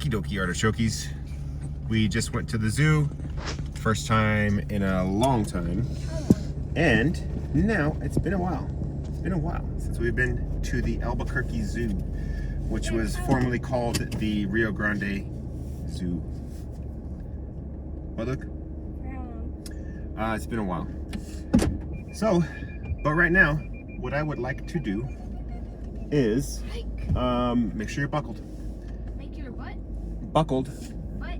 Okie dokie artichokes. We just went to the zoo. First time in a long time. And now it's been a while. It's been a while since we've been to the Albuquerque Zoo, which was formerly called the Rio Grande Zoo. What, look? It's been a while. So, but right now, what I would like to do is make sure you're buckled. Make your butt? Buckled. What?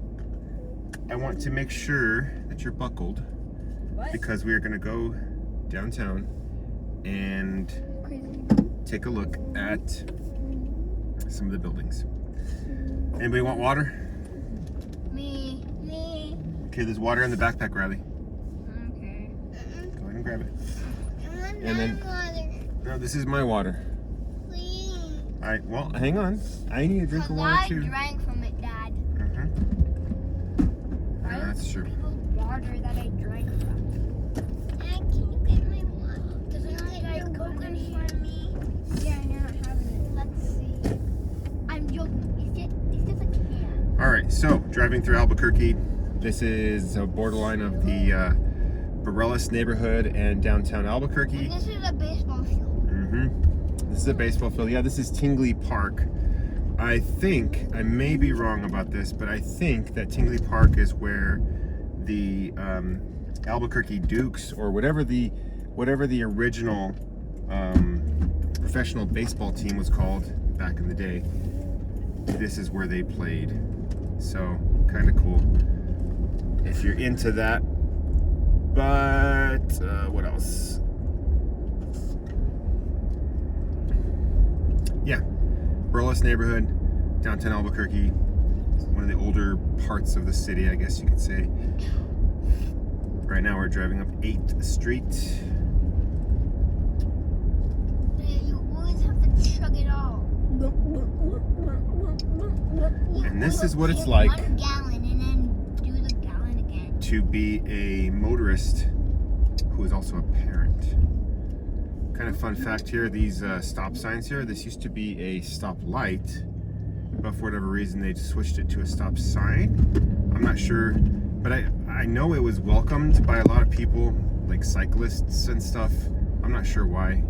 I want to make sure that you're buckled. What? Because we are going to go downtown and take a look at some of the buildings. Anybody want water? Me. Okay, there's water in the backpack, Riley. Okay. Go ahead and grab it. And then No, this is my water. please. All right, well, hang on. I need a drink of water I too. drank from it, Dad. Yeah, that's true. Water that I drank from. Dad, can you get my water? Does it Can you get your coconut water for me? Yeah, you're not having it. Let's see. I'm joking. It's just a can. All right, so driving through Albuquerque. This is a borderline of the Bareilles neighborhood and downtown Albuquerque. And this is a baseball field. This is a baseball field. Yeah, this is Tingley Park. I think, I may be wrong about this, but I think that Tingley Park is where the Albuquerque Dukes, or whatever the original professional baseball team was called back in the day, this is where they played. So, kind of cool if you're into that. But what else? Yeah, Bareilles neighborhood, downtown Albuquerque. One of the older parts of the city, I guess you could say. Right now we're driving up 8th Street. You always have to chug it all. And this is what it's Take like 1 gallon and then do the gallon again. to be a motorist who is also a parent. Kind of fun fact here, these stop signs here, this used to be a stop light, but for whatever reason they switched it to a stop sign. I'm not sure, but I know it was welcomed by a lot of people, like cyclists and stuff. I'm not sure why.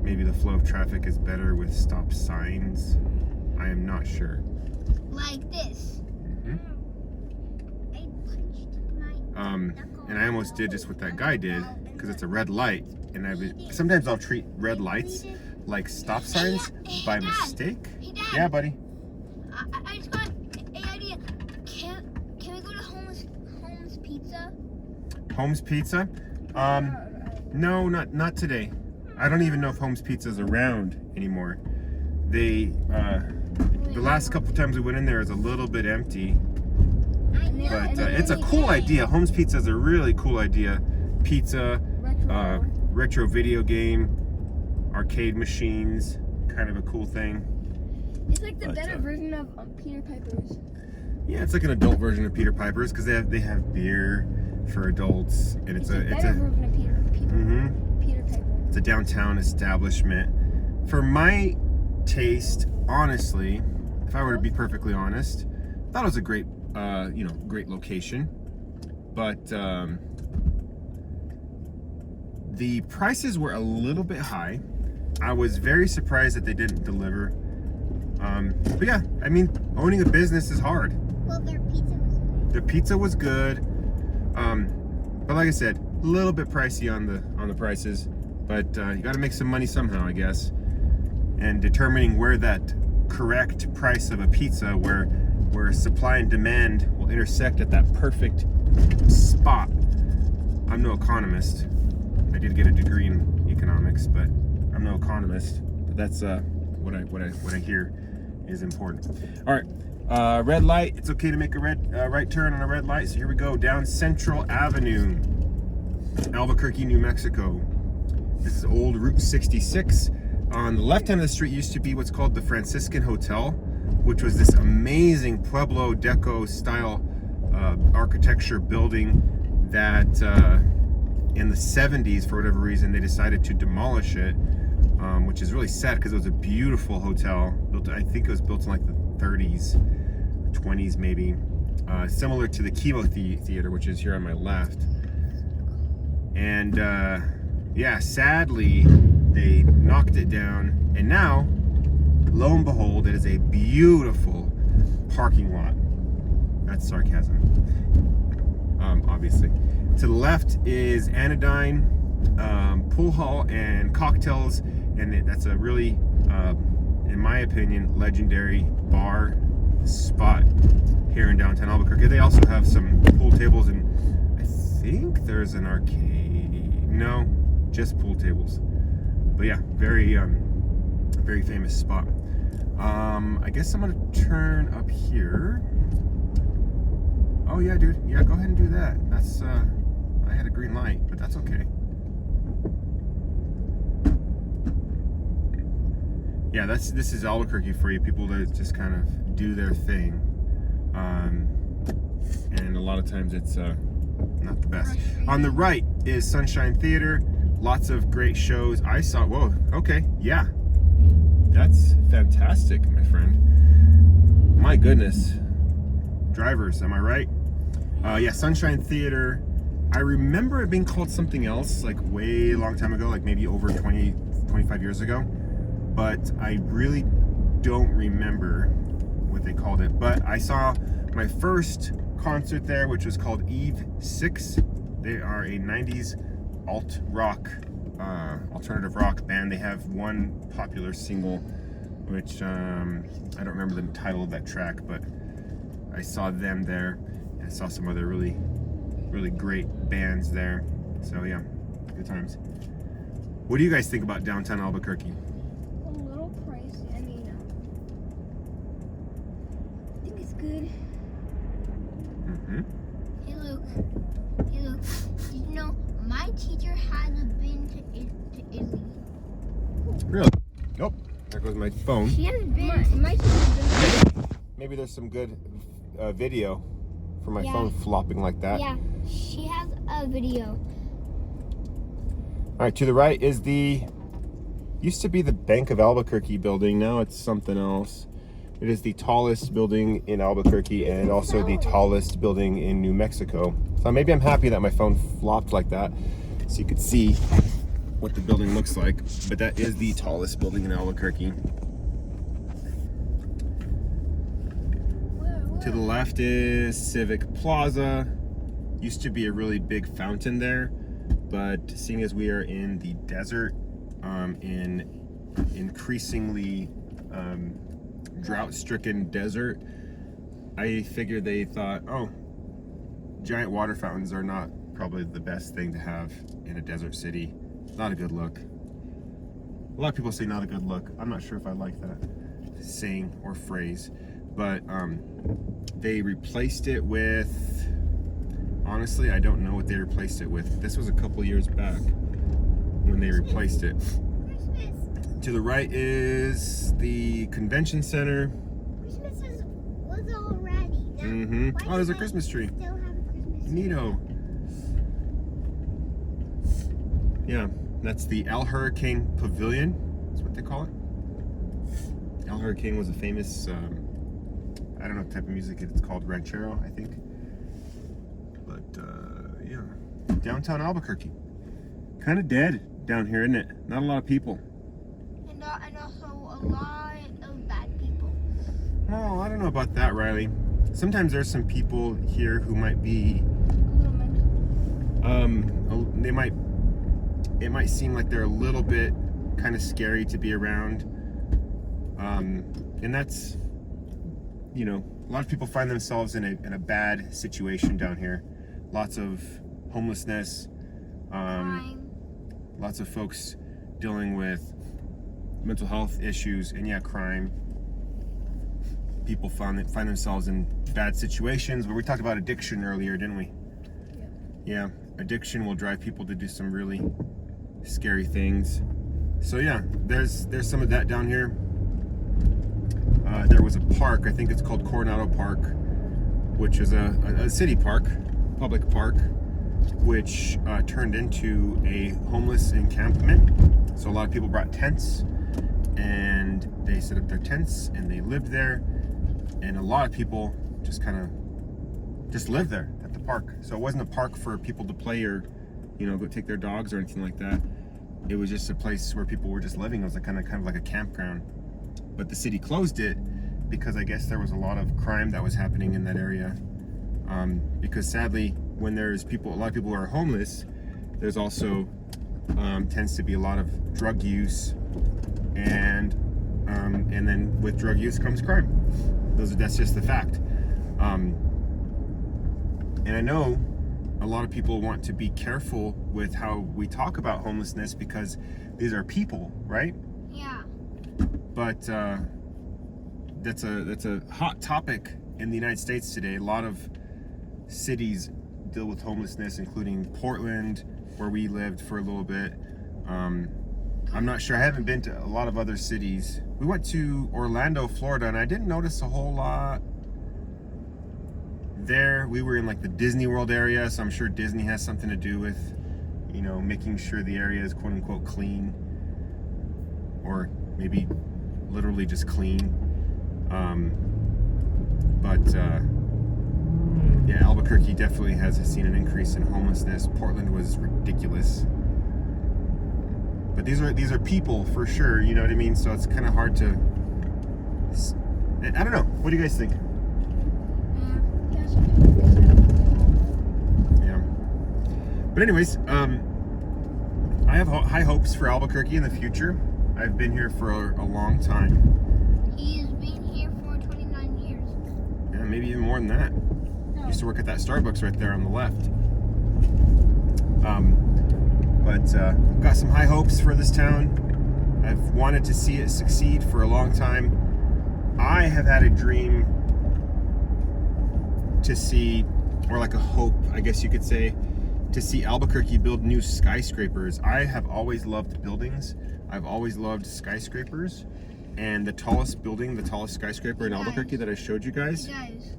Maybe the flow of traffic is better with stop signs. I am not sure. Like this. I punched my And I almost did just what that guy did, because it's a red light. And sometimes I'll treat red lights like stop signs by mistake. Hey, Dad. Yeah, buddy. I just got an idea. Can we go to Holmes Pizza? Holmes Pizza? No, not today. I don't even know if Holmes Pizza is around anymore. The last couple times we went in there is a little bit empty, but it's a cool idea. Holmes Pizza is a really cool idea. Pizza, retro video game, arcade machines, kind of a cool thing. It's like the better version of Peter Piper's. Yeah, it's like an adult version of Peter Piper's, because they have beer for adults, and it's a better version of Peter Piper. It's a downtown establishment. For my taste, honestly, if I were to be perfectly honest, I thought it was a great, great location. But the prices were a little bit high. I was very surprised that they didn't deliver. But yeah, I mean, owning a business is hard. Well, their pizza was good. The pizza was good. But like I said, a little bit pricey on the prices. But you got to make some money somehow, I guess. And determining where that correct price of a pizza, where supply and demand will intersect at that perfect spot. I'm no economist. I did get a degree in economics, but I'm no economist. But that's what I hear is important. All right, red light. It's okay to make a right turn on a red light. So here we go, down Central Avenue, Albuquerque, New Mexico. This is old Route 66. On the left hand of the street used to be what's called the Franciscan Hotel, which was this amazing Pueblo Deco style architecture building that in the 70s, for whatever reason, they decided to demolish it which is really sad because it was a beautiful hotel. Built, I think it was built in like the 30s, 20s maybe. Similar to the Kivo Theater, which is here on my left. And yeah, sadly, they knocked it down. And now, lo and behold, it is a beautiful parking lot. That's sarcasm, obviously. To the left is Anodyne, pool hall and cocktails. And that's a really, in my opinion, legendary bar spot here in downtown Albuquerque. They also have some pool tables, and I think there's an arcade. No, just pool tables. But yeah, very famous spot. I guess I'm gonna turn up here. Oh yeah, dude. Yeah, go ahead and do that. That's I had a green light, but that's okay. Yeah, this is Albuquerque for you, people that just kind of do their thing. And a lot of times it's not the best. On the right is Sunshine Theater. Lots of great shows. I saw, whoa, okay, yeah. That's fantastic, my friend. My goodness. Drivers, am I right? Yeah, Sunshine Theater. I remember it being called something else, like way long time ago, like maybe over 20, 25 years ago. But I really don't remember what they called it. But I saw my first concert there, which was called Eve 6. They are a 90s alt rock, alternative rock band. They have one popular single, which I don't remember the title of that track, but I saw them there. I saw some other really, really great bands there. So yeah, good times. What do you guys think about downtown Albuquerque? A little pricey. I mean, I think it's good. Mm-hmm. Hey Luke. Hey Luke. Did you know my teacher hasn't been to Italy? Really? Nope. There goes my phone. She hasn't been. My sister's been. Maybe there's some good video for my Yeah. phone flopping like that. Yeah, she has a video. All right, to the right is used to be the Bank of Albuquerque building. Now it's something else. It is the tallest building in Albuquerque and also the tallest building in New Mexico. So maybe I'm happy that my phone flopped like that so you could see what the building looks like. But that is the tallest building in Albuquerque. To the left is Civic Plaza. Used to be a really big fountain there, but seeing as we are in the desert, in increasingly drought-stricken desert, I figured they thought, oh, giant water fountains are not probably the best thing to have in a desert city. Not a good look. A lot of people say not a good look. I'm not sure if I like that saying or phrase, but they replaced it with, honestly, I don't know what they replaced it with. This was a couple years back when they replaced it. To the right is the convention center. Christmas was already. Mm-hmm. Oh, there's a Christmas tree. Still have a Christmas tree. Neato. Yeah, that's the El Hurricane Pavilion. That's what they call it. El Hurricane was a famous, I don't know what type of music it's called, ranchero, I think. But yeah, downtown Albuquerque. Kind of dead down here, isn't it? Not a lot of people. And also a lot of bad people. Oh, I don't know about that, Riley. Sometimes there's some people here who might be, it might seem like they're a little bit kind of scary to be around. And that's, you know, a lot of people find themselves in a bad situation down here. Lots of homelessness, Crime. lots of folks dealing with mental health issues, and yeah, crime. People find themselves in bad situations. But we talked about addiction earlier, didn't we? Yeah, addiction will drive people to do some really scary things. So yeah, there's some of that down here. There was a park, I think it's called Coronado Park, which is a city park, public park. which turned into a homeless encampment. So a lot of people brought tents and they set up their tents and they lived there. And a lot of people just kind of just lived there at the park. So it wasn't a park for people to play or, go take their dogs or anything like that. It was just a place where people were just living. It was like kind of like a campground. But the city closed it because I guess there was a lot of crime that was happening in that area. Because sadly, when there's a lot of people who are homeless, there's also tends to be a lot of drug use, and then with drug use comes crime. That's just the fact. And I know a lot of people want to be careful with how we talk about homelessness because these are people, right? Yeah. But that's a hot topic in the United States today. A lot of cities deal with homelessness, including Portland, where we lived for a little bit. I'm not sure. I haven't been to a lot of other cities. We went to Orlando, Florida, and I didn't notice a whole lot there. We were in like the Disney World area, so I'm sure Disney has something to do with, making sure the area is quote unquote clean, or maybe literally just clean. Yeah, Albuquerque definitely has seen an increase in homelessness. Portland was ridiculous. But these are people for sure, you know what I mean? So it's kind of hard to, I don't know. What do you guys think? Yeah. But anyways, I have high hopes for Albuquerque in the future. I've been here for a long time. He's been here for 29 years. Yeah, maybe even more than that. Used to work at that Starbucks right there on the left. I've got some high hopes for this town. I've wanted to see it succeed for a long time. I have had a dream to see, or like a hope, I guess you could say, to see Albuquerque build new skyscrapers. I have always loved buildings. I've always loved skyscrapers. And the tallest skyscraper in Albuquerque that I showed you guys.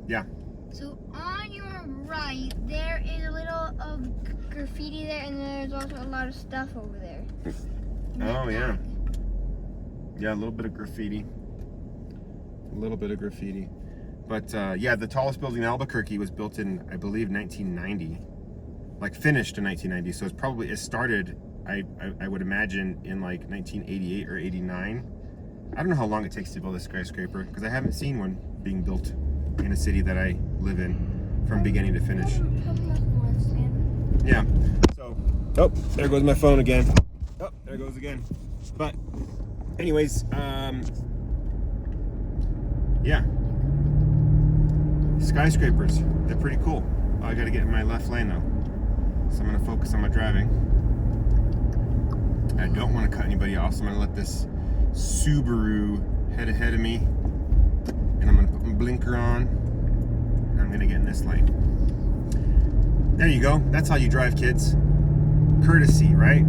Yeah. So on your right, there is a little of graffiti there, and there's also a lot of stuff over there. Oh yeah. Yeah, a little bit of graffiti. But yeah, the tallest building in Albuquerque was built in, I believe, 1990. Like finished in 1990. So it started, I would imagine, in like 1988 or 89. I don't know how long it takes to build a skyscraper because I haven't seen one being built in a city that I live in from beginning to finish. Yeah. So, oh, there goes my phone again. Oh, there it goes again. But, anyways, yeah. Skyscrapers, they're pretty cool. Oh, I gotta get in my left lane though. So I'm gonna focus on my driving. I don't want to cut anybody off, so I'm gonna let this Subaru head ahead of me, and I'm gonna put my blinker on, and I'm gonna get in this lane. There you go. That's how you drive, kids. Courtesy, right?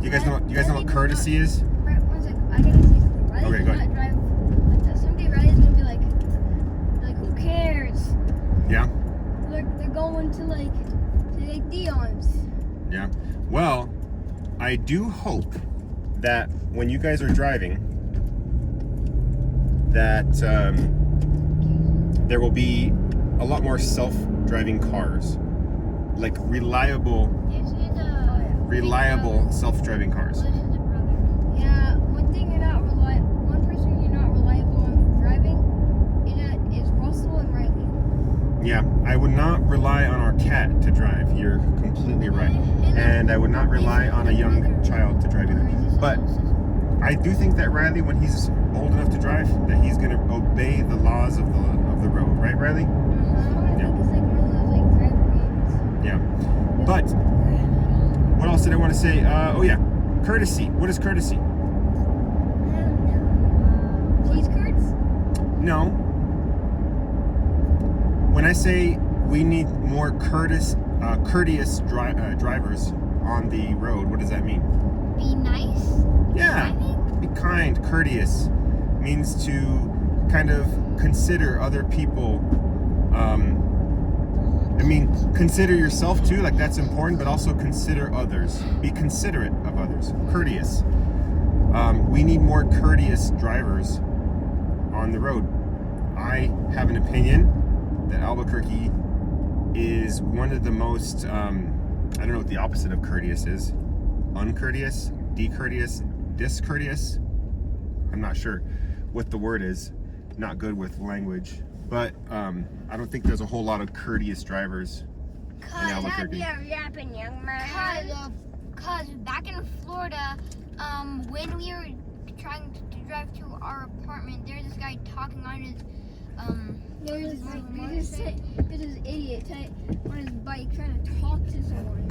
You guys know what courtesy is? Right, one second. I gotta say something. Riley Okay, go ahead. drive like that. Someday Riley's gonna be like, who cares? Yeah. They're going to Dion's. Yeah. Well, I do hope that when you guys are driving, that there will be a lot more self-driving cars, like reliable self-driving cars. Yeah, one person you're not reliable on driving is Russell and Riley. Yeah, I would not rely on our cat to drive. You're completely right. And I would not rely on a young child to drive either. But I do think that Riley, when he's old enough to drive, that he's going to obey the laws of the road. Right, Riley? Yeah. It's like one of those driver games. Yeah. But what else did I want to say? Oh yeah, courtesy. What is courtesy? I don't know. Cheese curds? No. When I say we need more courteous drivers on the road, what does that mean? Be nice. Yeah. Be kind, courteous. Means to kind of consider other people I mean, consider yourself too, like that's important, but also consider others. Be considerate of others. Courteous. We need more courteous drivers on the road. I have an opinion that Albuquerque is one of the most, I don't know what the opposite of courteous is. Uncourteous, decourteous, discourteous. I'm not sure what the word is. Not good with language. But I don't think there's a whole lot of courteous drivers in Albuquerque. Cause back in Florida, when we were trying to drive to our apartment, there's this guy talking on his There's this idiot on his bike trying to talk to someone.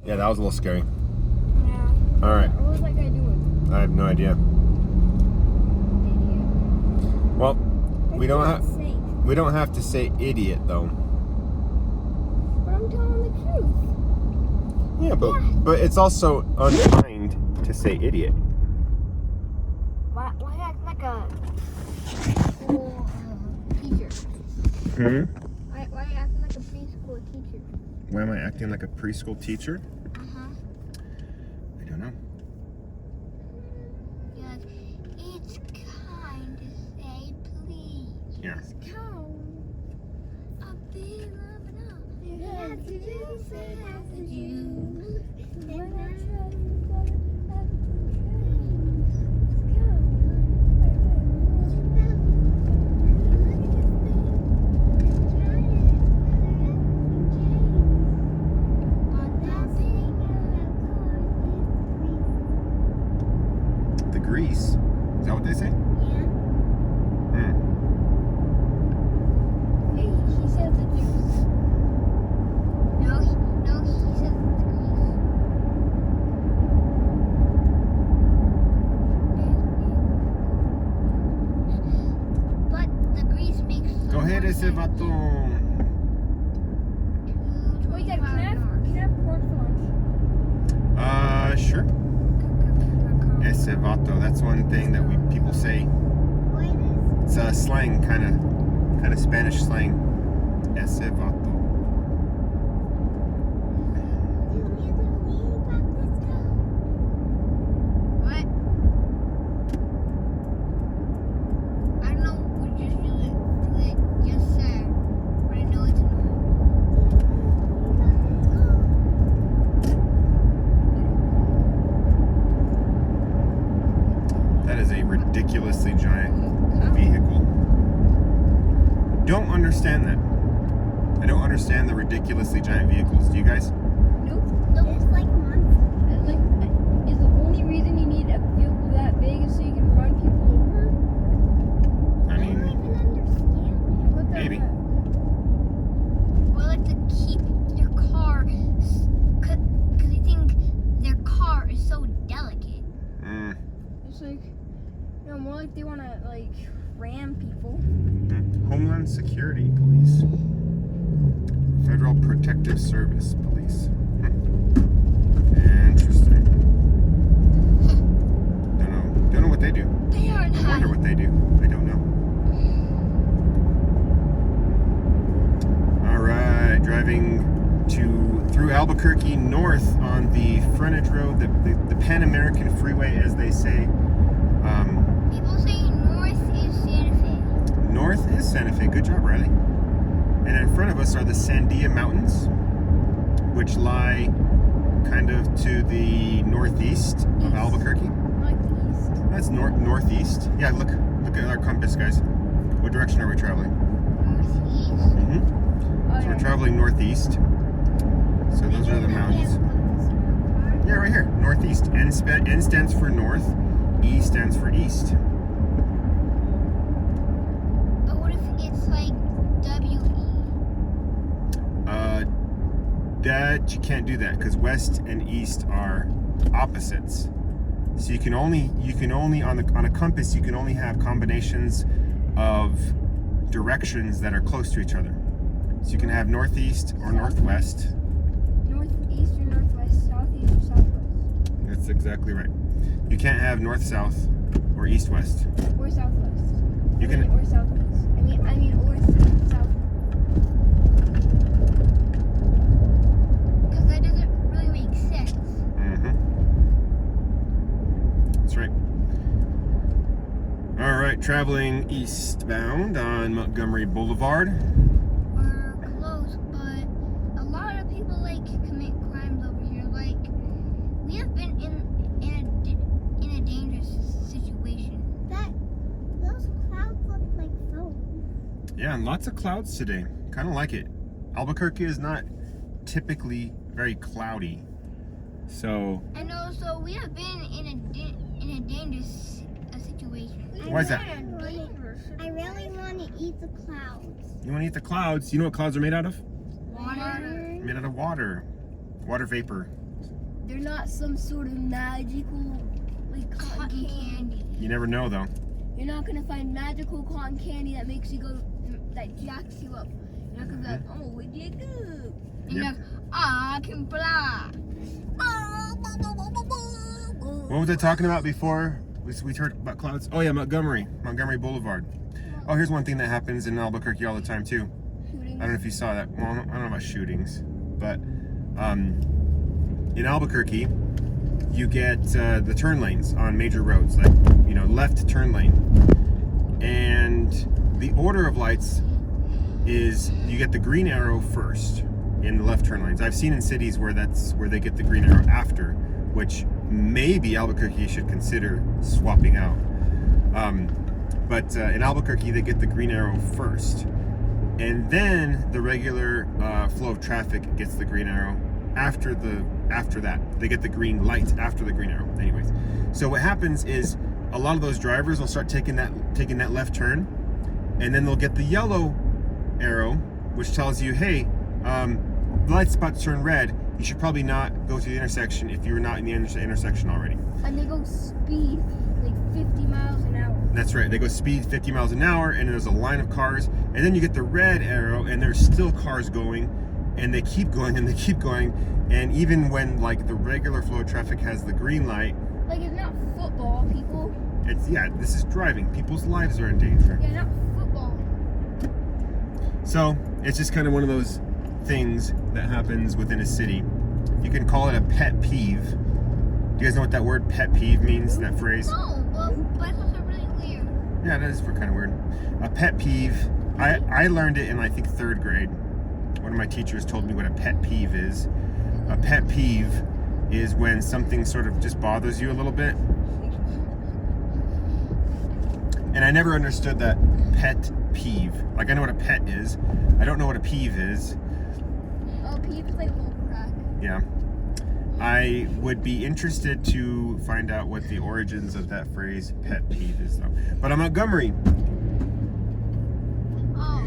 Yeah, that was a little scary. Yeah. All right. What was that guy doing? I have no idea. Well, we don't have to say idiot though. But I'm telling the truth. Yeah, but it's also unkind to say idiot. why act like a preschool teacher? Why acting like a preschool teacher? Why am I acting like a preschool teacher? I don't know. Yes, it's kind to say please. Yeah. A big love and all. You have to do say have to do. The grease. Is that what they say? He says the juice. No, he says the grease. But the grease makes so Go ahead, much ese sense. vato. Wait, Dad, can I have pork for lunch? Sure. Ese vato. That's one thing that people say. It's a slang, kind of Spanish slang. Ese vato. What? I don't know. We just do it. Just said. But I know it's annoying. That is a ridiculously giant vehicle. Don't understand that. I don't understand the ridiculously giant vehicles. Do you guys? Nope. It's like months. Is the only reason you need a vehicle that big is so you can run people over? I mean, even understand. What the Maybe. heck? Well, like to keep their car, because they think their car is so delicate. It's like, no, more like they want to like ram people. Homeland Security Police. Federal Protective Service Police. Interesting. Don't know what they do. They are I wonder not. what they do. I don't know. All right, driving through Albuquerque north on the frontage road, the Pan American Freeway, as they say. People say north is Santa Fe. North is Santa Fe. Good job, Riley. And in front of us are the Sandia Mountains, which lie kind of to the northeast of Albuquerque. Like the east. That's northeast. Yeah, look at our compass, guys. What direction are we traveling? Northeast. Oh, So we're traveling northeast. So those are the mountains. Yeah, right here, northeast. N stands for north, E stands for east. But what if it's like WE? That you can't do that because west and east are opposites. So you can only on a compass you can only have combinations of directions that are close to each other. So you can have northeast or northwest. Northeast or northwest, southeast or southwest. That's exactly right. You can't have north-south or east-west. Or southwest. You can. Or southeast. I mean, or south. traveling eastbound on Montgomery Boulevard. We're close, but a lot of people like commit crimes over here. Like we have been in a dangerous situation. Those clouds look like foam. Yeah, and lots of clouds today. Kind of like it. Albuquerque is not typically very cloudy. So, And also, we have been in a dangerous situation. why is that? I really want to eat the clouds. You want to eat the clouds? You know what clouds are made out of? Water. Made out of water. Water vapor. They're not some sort of magical like Cotton candy. You never know though. You're not gonna find magical cotton candy that makes you go, that jacks you up. You're not gonna be like, oh, where'd you go? And Yep. you're like, I can fly. What was I talking about before? We heard about clouds. Oh yeah, Montgomery Boulevard. Oh, here's one thing that happens in Albuquerque all the time too. I don't know if you saw that. Well, I don't know about shootings, but in Albuquerque, you get the turn lanes on major roads, like left turn lane, and the order of lights is you get the green arrow first in the left turn lanes. I've seen in cities where they get the green arrow after, which maybe Albuquerque should consider swapping out. But in Albuquerque, they get the green arrow first, and then the regular flow of traffic gets the green arrow after that. They get the green light after the green arrow. Anyways, so what happens is a lot of those drivers will start taking that left turn, and then they'll get the yellow arrow, which tells you, hey, the light's about to turn red. You should probably not go through the intersection if you're not in the intersection already. And they go speed like 50 miles an hour. That's right. They go speed 50 miles an hour, and there's a line of cars, and then you get the red arrow, and there's still cars going, and they keep going, and they keep going, and even when like the regular flow of traffic has the green light, Like it's not football, people. this is driving. People's lives are in danger. Yeah, not football. So it's just kind of one of those things that happens within a city. You can call it a pet peeve. Do you guys know what that word pet peeve means, that phrase? No, but it's also really weird. Yeah, that is kind of weird. A pet peeve, I learned it in I think 3rd grade. One of my teachers told me what a pet peeve is. A pet peeve is when something sort of just bothers you a little bit. And I never understood that pet peeve. Like, I know what a pet is. I don't know what a peeve is. Oh, peeve is like a whole crack. Yeah. I would be interested to find out what the origins of that phrase pet peeve is though. But on Montgomery, Oh,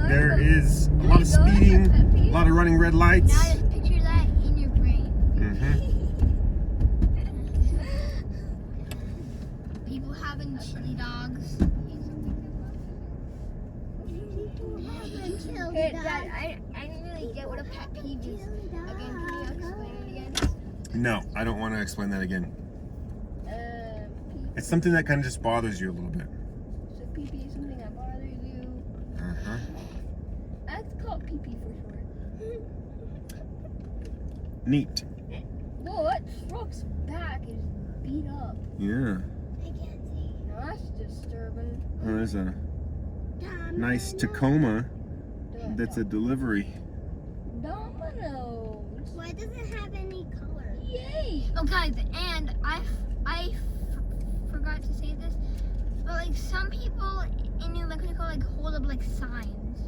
there is a lot of speeding, a lot of running red lights. now just picture that in your brain. People having chili dogs. Hey, Dad, I didn't really get what a pet peeve is. Again, can you explain it again? No, I don't want to explain that again. Peeve. It's something that kind of just bothers you a little bit. So pee-pee is something that bothers you. Uh-huh. That's called pee-pee for short. Neat. Whoa, that truck's back is beat up. Yeah. I can't see. Now that's disturbing. Oh, there's a nice Tacoma that's a delivery. Dominoes. Why does it have any color? Yay! Oh, guys, and I forgot to say this, but like some people in New Mexico like hold up like signs.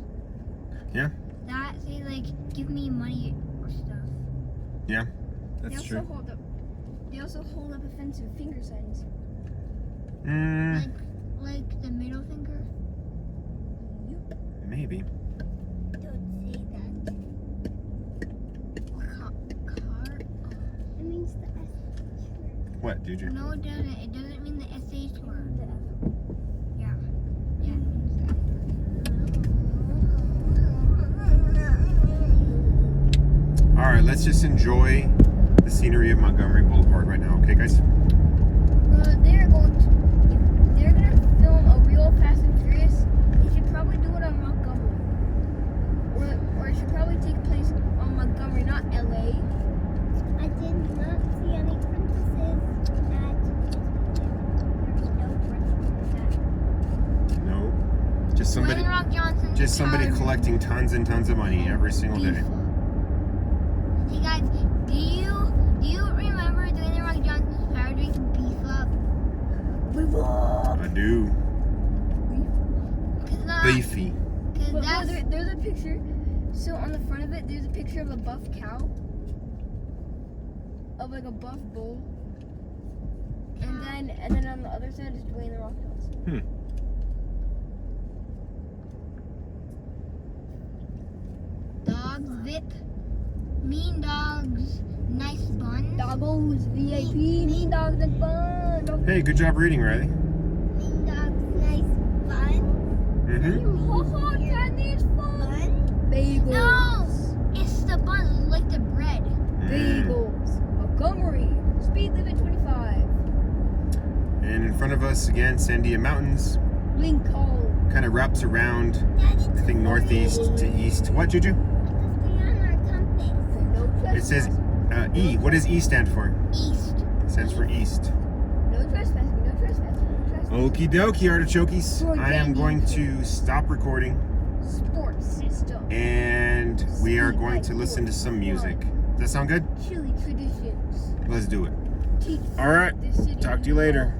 Yeah. That say like give me money or stuff. Yeah, that's They true. also hold up offensive finger signs. Like the middle finger. Maybe. Don't say that. Car. It means the S. What, did you? No, it doesn't. It doesn't mean the SH word. Yeah. Yeah, it means that. All right, let's just enjoy the scenery of Montgomery Boulevard right now, okay, guys? They're gonna film a real Fast and Furious. They should probably do it on Montgomery, or it should probably take place on Montgomery, not LA. I did not see any princesses at. There's no princesses at Just somebody, Dwayne Rock Johnson. just somebody retired. collecting tons and tons of money every single day. Hey guys, do you remember Dwayne Rock Johnson's power drink Beef Up? I do. Beefy. Cause But that's there's a picture. So on the front of it, there's a picture of a buff cow. Of like a buff bull. And then on the other side is Dwayne the Rock Johnson. Dogs VIP, Mean Dogs, Nice Bun. Doggos, VIP, mean dogs and fun. Hey, good job reading, Riley. Mean Dogs, Nice Bun. Mm-hmm. Haha, candy's fun. Bun? Bagels. No, it's the buns like the bread. Bagels. Montgomery. Speed limit 25. And in front of us again, Sandia Mountains. Lincoln. Kind of wraps around, I think, northeast to east. What, Juju? No It says trespassing. E. What does E stand for? East. It stands for east. No trespassing. No trespassing. No trespassing. Okie dokie, artichokes. Poor I am Dandy. going to stop recording Sports system. and we are going to listen to some music. Does that sound good? Chili traditions. Let's do it. Teach All right. the city Talk to you later.